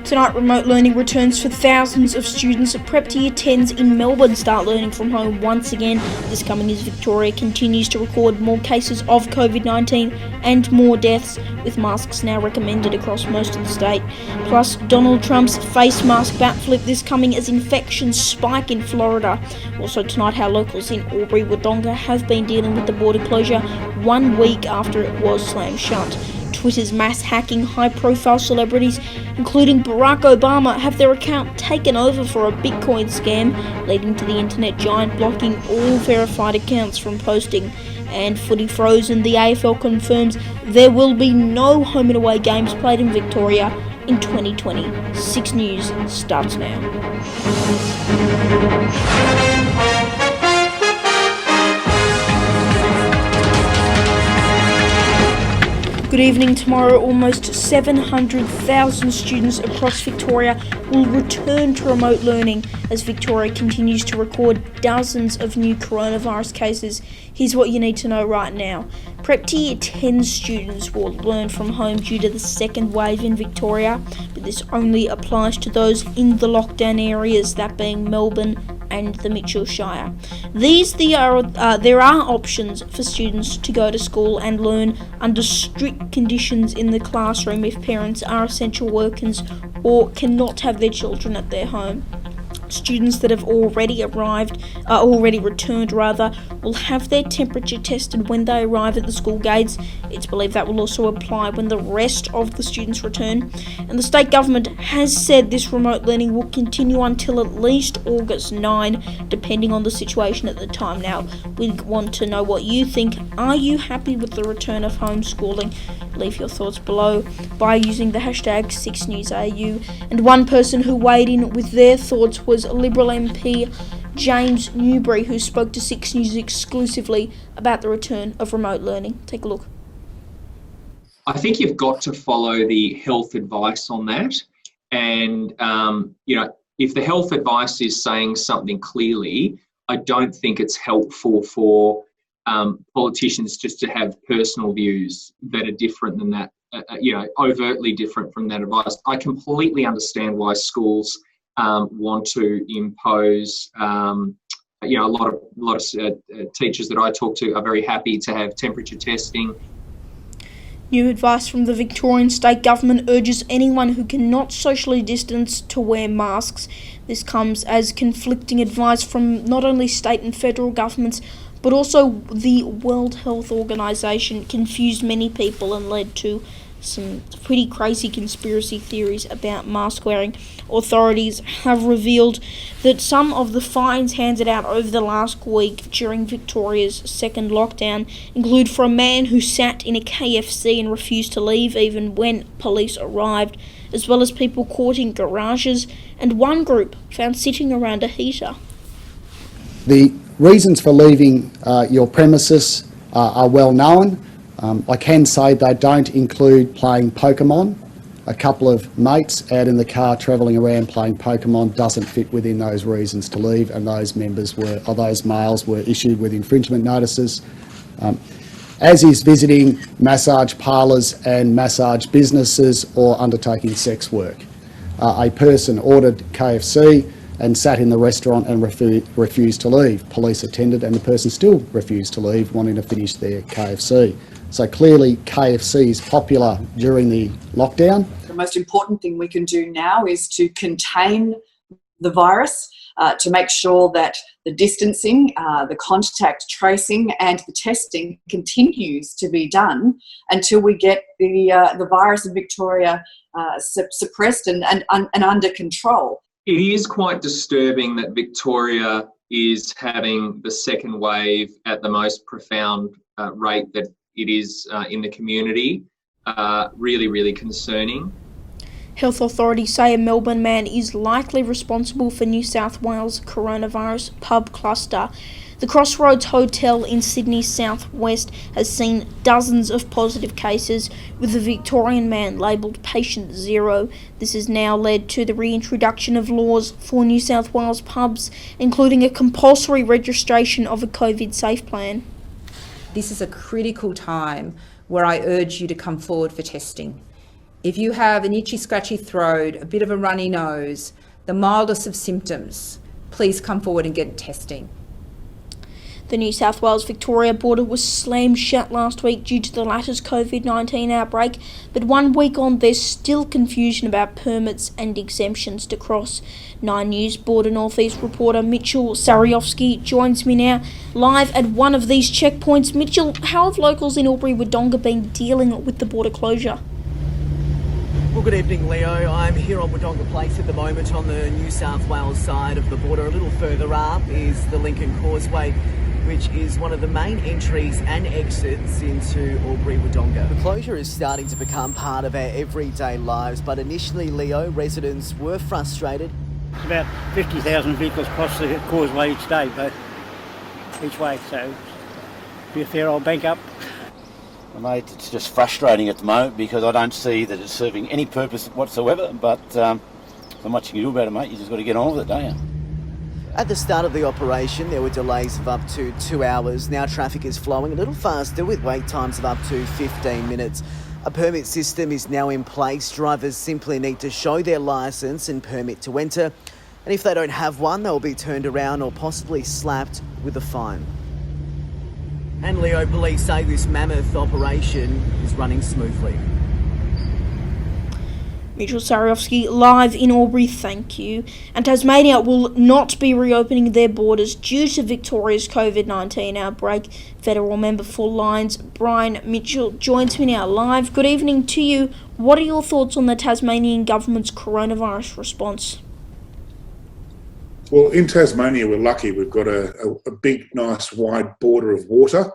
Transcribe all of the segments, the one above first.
Tonight, remote learning returns for thousands of students. Prep to Year 10s in Melbourne start learning from home once again this coming as Victoria continues to record more cases of COVID-19 and more deaths, with masks now recommended across most of the state. Plus, Donald Trump's face mask bat flip this coming as infections spike in Florida. Also tonight, how locals in Albury-Wodonga have been dealing with the border closure 1 week after it was slammed shut. Twitter's mass hacking high-profile celebrities, including Barack Obama, have their account taken over for a Bitcoin scam, leading to the internet giant blocking all verified accounts from posting. And footy frozen, the AFL confirms there will be no home and away games played in Victoria in 2020. 6 News starts now. Good evening. Tomorrow, almost 700,000 students across Victoria will return to remote learning as Victoria continues to record dozens of new coronavirus cases. Here's what you need to know right now. Prep to Year 10 students will learn from home due to the second wave in Victoria, but this only applies to those in the lockdown areas, that being Melbourne and the Mitchell Shire. There are options for students to go to school and learn under strict conditions in the classroom if parents are essential workers or cannot have their children at their home. Students that have already returned, will have their temperature tested when they arrive at the school gates. It's believed that will also apply when the rest of the students return. And the state government has said this remote learning will continue until at least August 9, depending on the situation at the time. Now, we want to know what you think. Are you happy with the return of homeschooling? Leave your thoughts below by using the hashtag 6NewsAU. And one person who weighed in with their thoughts was Liberal MP James Newbury, who spoke to 6 News exclusively about the return of remote learning. Take a look. I think you've got to follow the health advice on that. And, if the health advice is saying something clearly, I don't think it's helpful for politicians just to have personal views that are different than that, overtly different from that advice. I completely understand why schools want to impose, a lot of teachers that I talk to are very happy to have temperature testing. New advice from the Victorian State Government urges anyone who cannot socially distance to wear masks. This comes as conflicting advice from not only state and federal governments, but also the World Health Organization. Confused many people and led to some pretty crazy conspiracy theories about mask wearing. Authorities have revealed that some of the fines handed out over the last week during Victoria's second lockdown include for a man who sat in a KFC and refused to leave even when police arrived, as well as people caught in garages and one group found sitting around a heater. The reasons for leaving your premises are well known. I can say they don't include playing Pokemon. A couple of mates out in the car travelling around playing Pokemon doesn't fit within those reasons to leave, and those males were issued with infringement notices. As is visiting massage parlours and massage businesses or undertaking sex work. A person ordered KFC and sat in the restaurant and refused to leave. Police attended and the person still refused to leave, wanting to finish their KFC. So clearly KFC is popular during the lockdown. The most important thing we can do now is to contain the virus, to make sure that the distancing, the contact tracing and the testing continues to be done until we get the virus in Victoria suppressed and under control. It is quite disturbing that Victoria is having the second wave at the most profound rate that it is in the community. Really, really concerning. Health authorities say a Melbourne man is likely responsible for New South Wales coronavirus pub cluster. The Crossroads Hotel in Sydney's southwest has seen dozens of positive cases, with the Victorian man labelled Patient Zero. This has now led to the reintroduction of laws for New South Wales pubs, including a compulsory registration of a COVID safe plan. This is a critical time where I urge you to come forward for testing. If you have an itchy, scratchy throat, a bit of a runny nose, the mildest of symptoms, please come forward and get testing. The New South Wales-Victoria border was slammed shut last week due to the latter's COVID-19 outbreak, but 1 week on there's still confusion about permits and exemptions to cross. 9 News Border Northeast reporter Mitchell Sariovsky joins me now live at one of these checkpoints. Mitchell, how have locals in Albury-Wodonga been dealing with the border closure? Well, good evening, Leo. I'm here on Wodonga Place at the moment on the New South Wales side of the border. A little further up is the Lincoln Causeway, which is one of the main entries and exits into Albury-Wodonga. The closure is starting to become part of our everyday lives, but initially, Leo, residents were frustrated. It's about 50,000 vehicles cross the causeway each day, but each way, so it'll be a fair old bank up. Well, mate, it's just frustrating at the moment because I don't see that it's serving any purpose whatsoever, but not much you can do about it, mate. You just got to get on with it, don't you? At the start of the operation, there were delays of up to 2 hours. Now traffic is flowing a little faster with wait times of up to 15 minutes. A permit system is now in place. Drivers simply need to show their licence and permit to enter. And if they don't have one, they'll be turned around or possibly slapped with a fine. And Leo, police say this mammoth operation is running smoothly. Mitchell Sariovsky live in Albury, thank you. And Tasmania will not be reopening their borders due to Victoria's COVID-19 outbreak. Federal member for Lions Brian Mitchell joins me now live. Good evening to you. What are your thoughts on the Tasmanian government's coronavirus response? Well, in Tasmania, we're lucky. We've got a big, nice, wide border of water,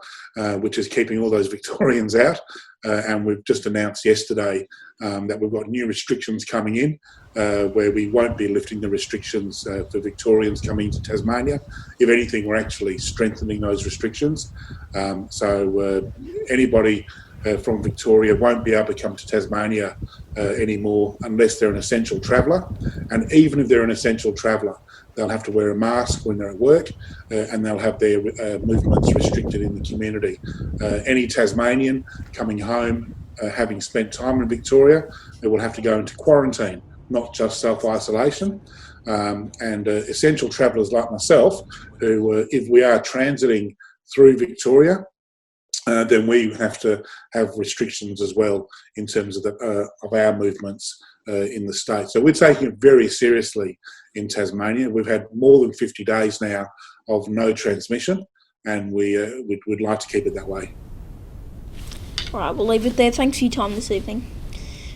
which is keeping all those Victorians out. And we've just announced yesterday that we've got new restrictions coming in, where we won't be lifting the restrictions for Victorians coming into Tasmania. If anything, we're actually strengthening those restrictions. So anybody from Victoria won't be able to come to Tasmania anymore unless they're an essential traveller. And even if they're an essential traveller, they'll have to wear a mask when they're at work, and they'll have their movements restricted in the community. Any Tasmanian coming home, having spent time in Victoria, they will have to go into quarantine, not just self-isolation. And essential travellers like myself, who, if we are transiting through Victoria, then we have to have restrictions as well in terms of our movements in the state. So we're taking it very seriously in Tasmania. We've had more than 50 days now of no transmission, and we'd like to keep it that way. All right, we'll leave it there. Thanks for your time this evening.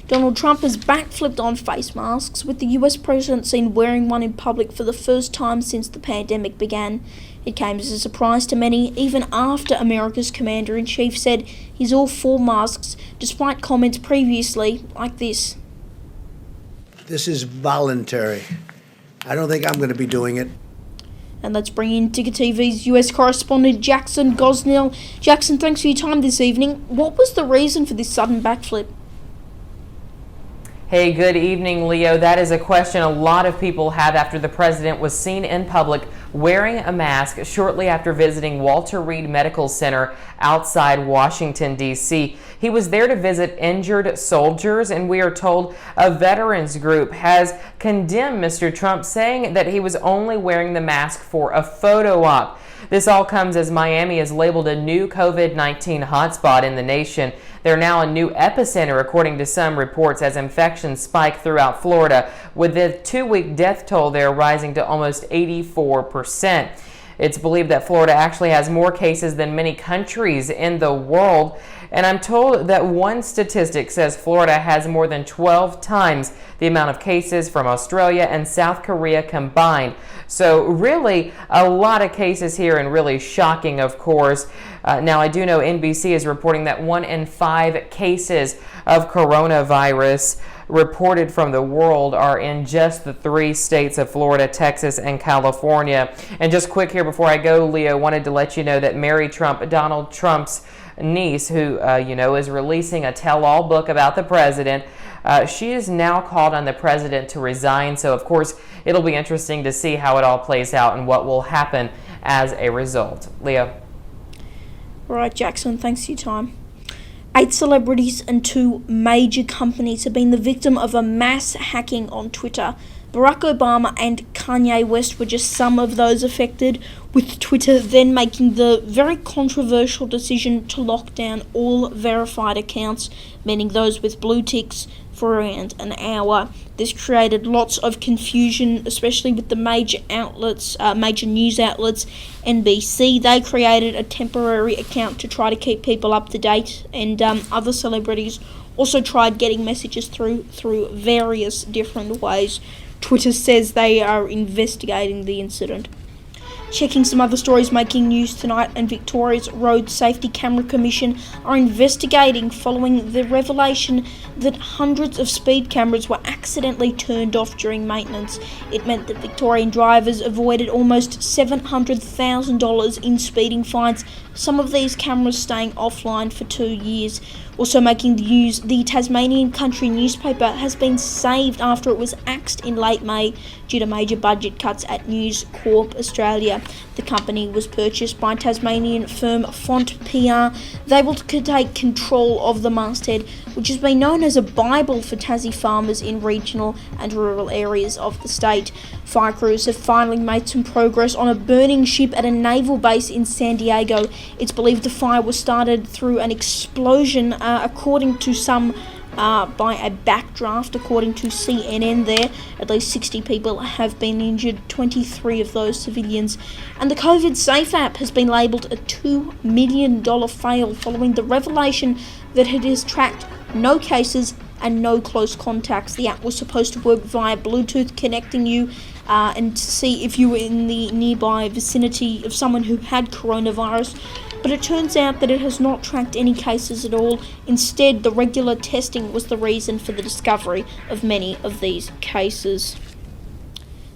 Donald Trump has backflipped on face masks, with the US president seen wearing one in public for the first time since the pandemic began. It came as a surprise to many, even after America's commander-in-chief said he's all for masks, despite comments previously like this. This is voluntary. I don't think I'm going to be doing it. And let's bring in Ticker TV's US correspondent Jackson Gosnell. Jackson, thanks for your time this evening. What was the reason for this sudden backflip? Hey, good evening, Leo. That is a question a lot of people have after the president was seen in public wearing a mask shortly after visiting Walter Reed Medical Center outside Washington, D.C. He was there to visit injured soldiers, and we are told a veterans group has condemned Mr. Trump, saying that he was only wearing the mask for a photo op. This all comes as Miami is labeled a new COVID-19 hotspot in the nation. They're now a new epicenter, according to some reports, as infections spike throughout Florida, with the 2-week death toll there rising to almost 84%. It's believed that Florida actually has more cases than many countries in the world. And I'm told that one statistic says Florida has more than 12 times the amount of cases from Australia and South Korea combined. So really a lot of cases here, and really shocking, of course. Now, I do know NBC is reporting that 1 in 5 cases of coronavirus reported from the world are in just the 3 states of Florida, Texas, and California. And just quick here before I go, Leo, wanted to let you know that Mary Trump, Donald Trump's niece, who is releasing a tell-all book about the president, she has now called on the president to resign. So of course it'll be interesting to see how it all plays out and what will happen as a result. Leo. All right, Jackson, thanks for your time. 8 celebrities and 2 major companies have been the victim of a mass hacking on Twitter. Barack Obama and Kanye West were just some of those affected, with Twitter then making the very controversial decision to lock down all verified accounts, meaning those with blue ticks, for around an hour. This created lots of confusion, especially with the major news outlets. NBC, they created a temporary account to try to keep people up to date, and other celebrities also tried getting messages through various different ways. Twitter says they are investigating the incident. Checking some other stories making news tonight, and Victoria's Road Safety Camera Commission are investigating following the revelation that hundreds of speed cameras were accidentally turned off during maintenance. It meant that Victorian drivers avoided almost $700,000 in speeding fines, some of these cameras staying offline for 2 years. Also making the news, the Tasmanian Country newspaper has been saved after it was axed in late May due to major budget cuts at News Corp Australia. The company was purchased by Tasmanian firm Font PR. They will take control of the masthead, which has been known as a Bible for Tassie farmers in regional and rural areas of the state. Fire crews have finally made some progress on a burning ship at a naval base in San Diego. It's believed the fire was started through an explosion, according to some by a backdraft. According to CNN there, at least 60 people have been injured, 23 of those civilians. And the COVID Safe app has been labelled a $2 million fail following the revelation that it has tracked no cases and no close contacts. The app was supposed to work via Bluetooth, connecting you and to see if you were in the nearby vicinity of someone who had coronavirus. But it turns out that it has not tracked any cases at all. Instead, the regular testing was the reason for the discovery of many of these cases.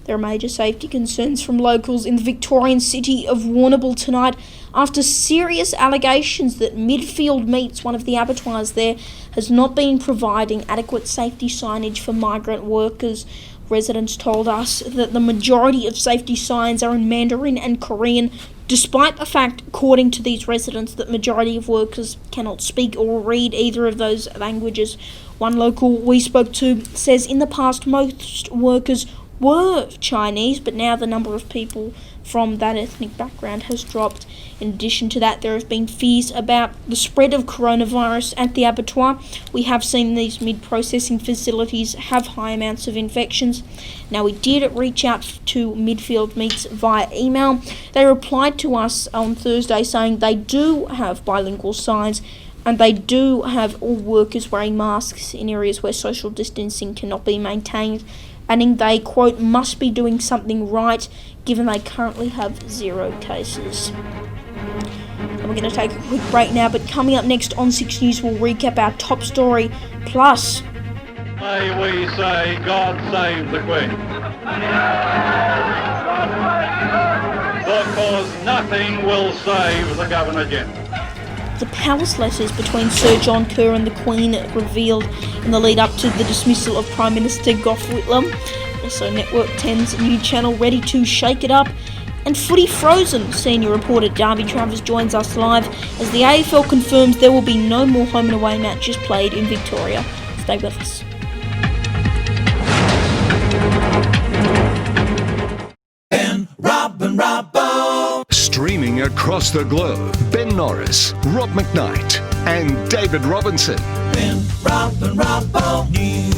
There are major safety concerns from locals in the Victorian city of Warrnambool tonight after serious allegations that Midfield Meats, one of the abattoirs there, has not been providing adequate safety signage for migrant workers. Residents told us that the majority of safety signs are in Mandarin and Korean, despite the fact, according to these residents, that majority of workers cannot speak or read either of those languages. One local we spoke to says in the past most workers were Chinese, but now the number of people from that ethnic background has dropped. In addition to that, there have been fears about the spread of coronavirus at the abattoir. We have seen these meat-processing facilities have high amounts of infections. Now, we did reach out to Midfield Meats via email. They replied to us on Thursday saying they do have bilingual signs and they do have all workers wearing masks in areas where social distancing cannot be maintained, adding they, quote, must be doing something right given they currently have 0 cases. And we're going to take a quick break now, but coming up next on 6 News, we'll recap our top story, plus... May we say, God save the Queen. Because nothing will save the Governor-General. The palace letters between Sir John Kerr and the Queen revealed in the lead up to the dismissal of Prime Minister Gough Whitlam. Also, Network 10's new channel ready to shake it up. And footy frozen. Senior reporter Darby Travers joins us live as the AFL confirms there will be no more home and away matches played in Victoria. Stay with us. Ben, Rob and Robbo. Streaming across the globe, Ben Norris, Rob McKnight and David Robinson. Ben, Rob and Robbo. News,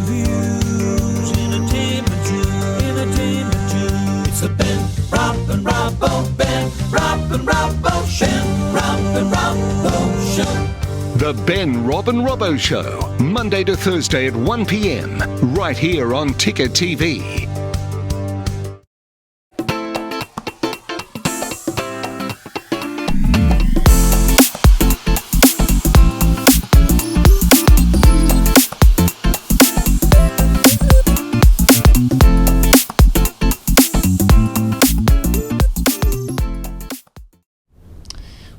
reviews, entertainment news. It's the Ben, Rob and Robbo. Ben, Rob and Robbo Show. Ben, Rob and Robbo Show. The Ben, Rob and Robbo Show, Monday to Thursday at 1 p.m, right here on Ticker TV.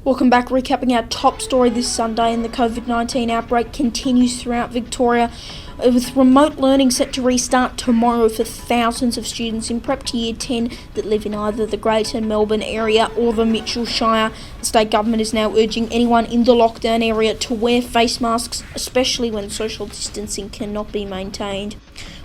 Welcome back, recapping our top story this Sunday, and the COVID-19 outbreak continues throughout Victoria. with remote learning set to restart tomorrow for thousands of students in prep to year 10 that live in either the Greater Melbourne area or the Mitchell Shire. The state government is now urging anyone in the lockdown area to wear face masks, especially when social distancing cannot be maintained.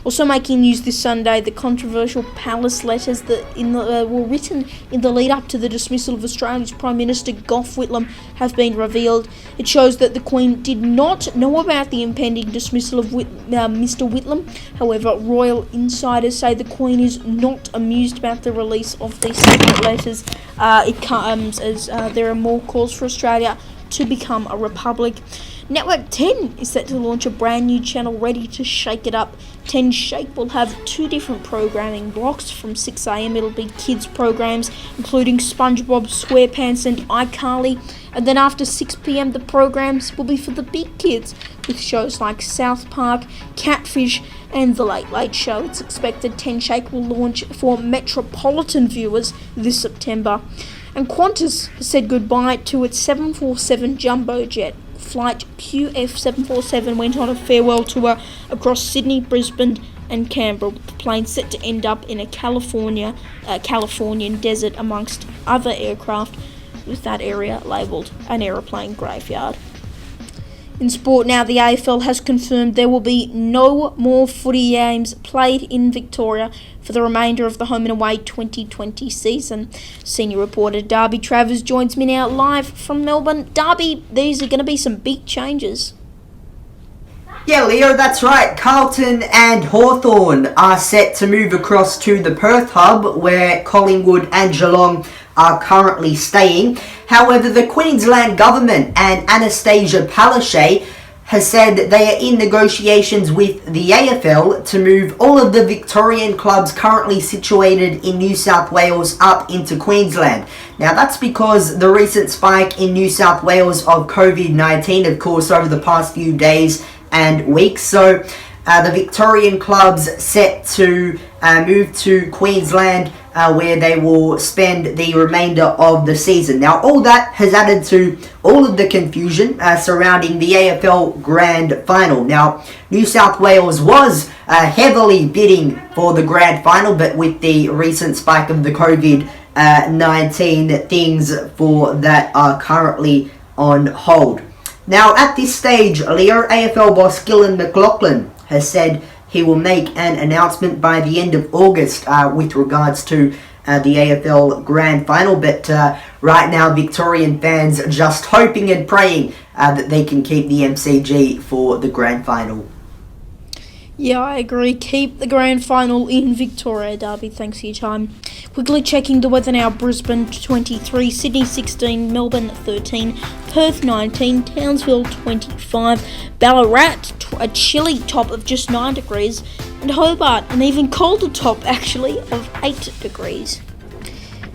Also making news this Sunday, the controversial palace letters that were written in the lead up to the dismissal of Australia's Prime Minister Gough Whitlam have been revealed. It shows that the Queen did not know about the impending dismissal of Mr Whitlam. However, royal insiders say the Queen is not amused about the release of these secret letters. It comes as there are more calls for Australia to become a republic. Network 10 is set to launch a brand new channel ready to shake it up. 10 Shake will have 2 different programming blocks. From 6 a.m. it'll be kids programs, including SpongeBob SquarePants and iCarly. And then after 6 p.m. the programs will be for the big kids, with shows like South Park, Catfish and The Late Late Show. It's expected 10 Shake will launch for metropolitan viewers this September. And Qantas has said goodbye to its 747 jumbo jet. Flight QF747 went on a farewell tour across Sydney, Brisbane and Canberra, with the plane set to end up in a Californian desert amongst other aircraft, with that area labelled an aeroplane graveyard. In sport now, the AFL has confirmed there will be no more footy games played in Victoria for the remainder of the Home and Away 2020 season. Senior reporter Darby Travers joins me now live from Melbourne. Darby, these are going to be some big changes. Yeah, Leo, that's right. Carlton and Hawthorn are set to move across to the Perth hub, where Collingwood and Geelong are currently staying. However, the Queensland Government and Anastasia Palaszczuk has said that they are in negotiations with the AFL to move all of the Victorian clubs currently situated in New South Wales up into Queensland. Now, that's because the recent spike in New South Wales of COVID-19, of course, over the past few days and weeks. So the Victorian clubs set to move to Queensland, where they will spend the remainder of the season. Now, all that has added to all of the confusion surrounding the AFL Grand Final. Now, New South Wales was heavily bidding for the Grand Final, but with the recent spike of the COVID-19, things for that are currently on hold. Now, at this stage, Leo, AFL boss Gillan McLachlan has said he will make an announcement by the end of August with regards to the AFL Grand Final. But right now, Victorian fans are just hoping and praying that they can keep the MCG for the Grand Final. Yeah, I agree. Keep the Grand Final in Victoria, Darby. Thanks for your time. Quickly checking the weather now. Brisbane 23, Sydney 16, Melbourne 13, Perth 19, Townsville 25, Ballarat a chilly top of just 9 degrees, and Hobart an even colder top actually of 8 degrees.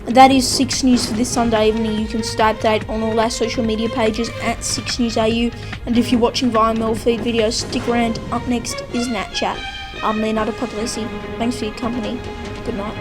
And that is 6 News for this Sunday evening. You can stay updated on all our social media pages at 6 News AU, and if you're watching via Melfeed videos, stick around. Up next is Nat Chat. I'm Leonardo Puglisi. Thanks for your company. Good night.